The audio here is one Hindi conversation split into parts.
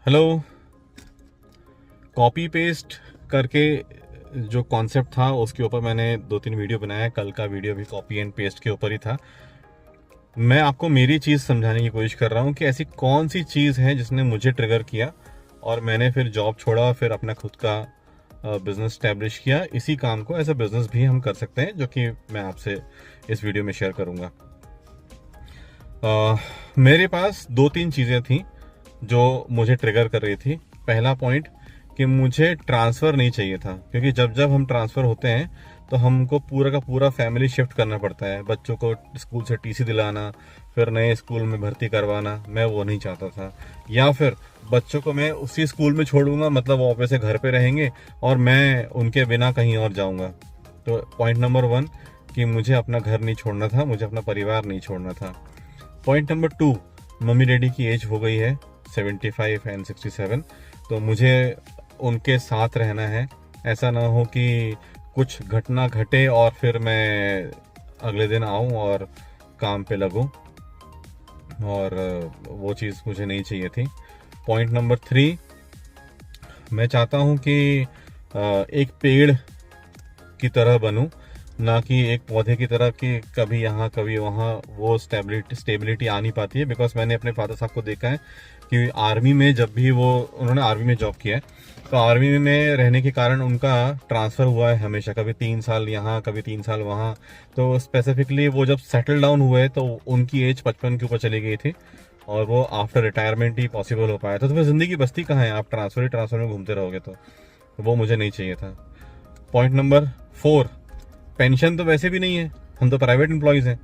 हेलो। कॉपी पेस्ट करके जो कॉन्सेप्ट था उसके ऊपर मैंने 2-3 वीडियो बनाया। कल का वीडियो भी कॉपी एंड पेस्ट के ऊपर ही था। मैं आपको मेरी चीज़ समझाने की कोशिश कर रहा हूँ कि ऐसी कौन सी चीज़ है जिसने मुझे ट्रिगर किया और मैंने फिर जॉब छोड़ा और फिर अपना खुद का बिजनेस स्टैब्लिश किया। इसी काम को एज अ बिजनेस भी हम कर सकते हैं, जो कि मैं आपसे इस वीडियो में शेयर करूँगा। मेरे पास 2-3 चीज़ें थी जो मुझे ट्रिगर कर रही थी। पहला पॉइंट कि मुझे ट्रांसफ़र नहीं चाहिए था, क्योंकि जब जब हम ट्रांसफ़र होते हैं तो हमको पूरा का पूरा फैमिली शिफ्ट करना पड़ता है। बच्चों को स्कूल से टीसी दिलाना, फिर नए स्कूल में भर्ती करवाना, मैं वो नहीं चाहता था। या फिर बच्चों को मैं उसी स्कूल में छोड़ूंगा, मतलब वो वापस से घर पे रहेंगे और मैं उनके बिना कहीं और जाऊंगा। तो पॉइंट नंबर 1 कि मुझे अपना घर नहीं छोड़ना था, मुझे अपना परिवार नहीं छोड़ना था। पॉइंट नंबर 2, मम्मी डैडी की एज हो गई है 75 एंड 67, तो मुझे उनके साथ रहना है। ऐसा ना हो कि कुछ घटना घटे और फिर मैं अगले दिन आऊं और काम पे लगूं, और वो चीज़ मुझे नहीं चाहिए थी। पॉइंट नंबर 3, मैं चाहता हूं कि एक पेड़ की तरह बनूं, ना कि एक पौधे की तरह कि कभी यहाँ कभी वहाँ। वो स्टेबिलिटी आ नहीं पाती है। बिकॉज मैंने अपने फादर साहब को देखा है कि आर्मी में जब भी उन्होंने आर्मी में जॉब किया है, तो आर्मी में रहने के कारण उनका ट्रांसफ़र हुआ है हमेशा, कभी 3 साल यहाँ कभी 3 साल वहाँ। तो स्पेसिफिकली वो जब सेटल डाउन हुए तो उनकी एज 55 के ऊपर चली गई थी, और वो आफ्टर रिटायरमेंट ही पॉसिबल हो पाया था। तो फिर ज़िंदगी बचती कहाँ है, आप ट्रांसफ़र में घूमते रहोगे। तो वो मुझे नहीं चाहिए था। पॉइंट नंबर 4, पेंशन तो वैसे भी नहीं है, हम तो प्राइवेट एम्प्लॉयज़ हैं।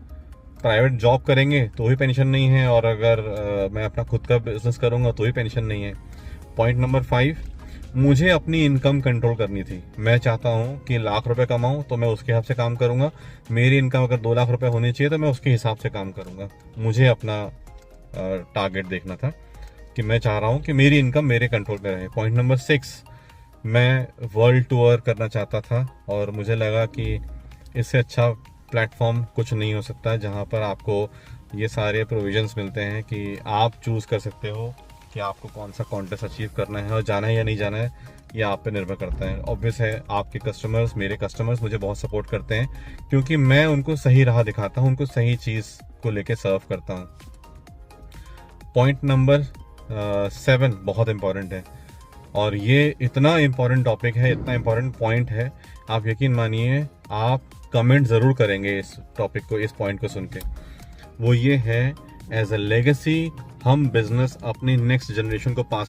प्राइवेट जॉब करेंगे तो भी पेंशन नहीं है, और अगर मैं अपना खुद का बिजनेस करूंगा तो भी पेंशन नहीं है। पॉइंट नंबर 5, मुझे अपनी इनकम कंट्रोल करनी थी। मैं चाहता हूं कि लाख रुपए कमाऊं तो मैं उसके हिसाब से काम करूंगा। मेरी इनकम अगर 2 लाख रुपए होनी चाहिए तो मैं उसके हिसाब से काम करूंगा। मुझे अपना टारगेट देखना था कि मैं चाह रहा हूं कि मेरी इनकम मेरे कंट्रोल में रहे। पॉइंट नंबर 6, मैं वर्ल्ड टूर करना चाहता था, और मुझे लगा कि इससे अच्छा प्लेटफॉर्म कुछ नहीं हो सकता जहां पर आपको ये सारे प्रोविजंस मिलते हैं कि आप चूज़ कर सकते हो कि आपको कौन सा कॉन्टेस्ट अचीव करना है, और जाना है या नहीं जाना है ये आप पे निर्भर करता है। ऑब्वियस है, आपके कस्टमर्स, मेरे कस्टमर्स मुझे बहुत सपोर्ट करते हैं, क्योंकि मैं उनको सही राह दिखाता हूँ, उनको सही चीज़ को लेके सर्व करता हूँ। पॉइंट नंबर 7 बहुत इंपॉर्टेंट है, और ये इतना इम्पॉर्टेंट टॉपिक है, इतना इम्पॉर्टेंट पॉइंट है, आप यकीन मानिए आप कमेंट ज़रूर करेंगे इस टॉपिक को, इस पॉइंट को सुन के। वो ये है, एज अ लेगेसी हम बिजनेस अपनी नेक्स्ट जनरेशन को पास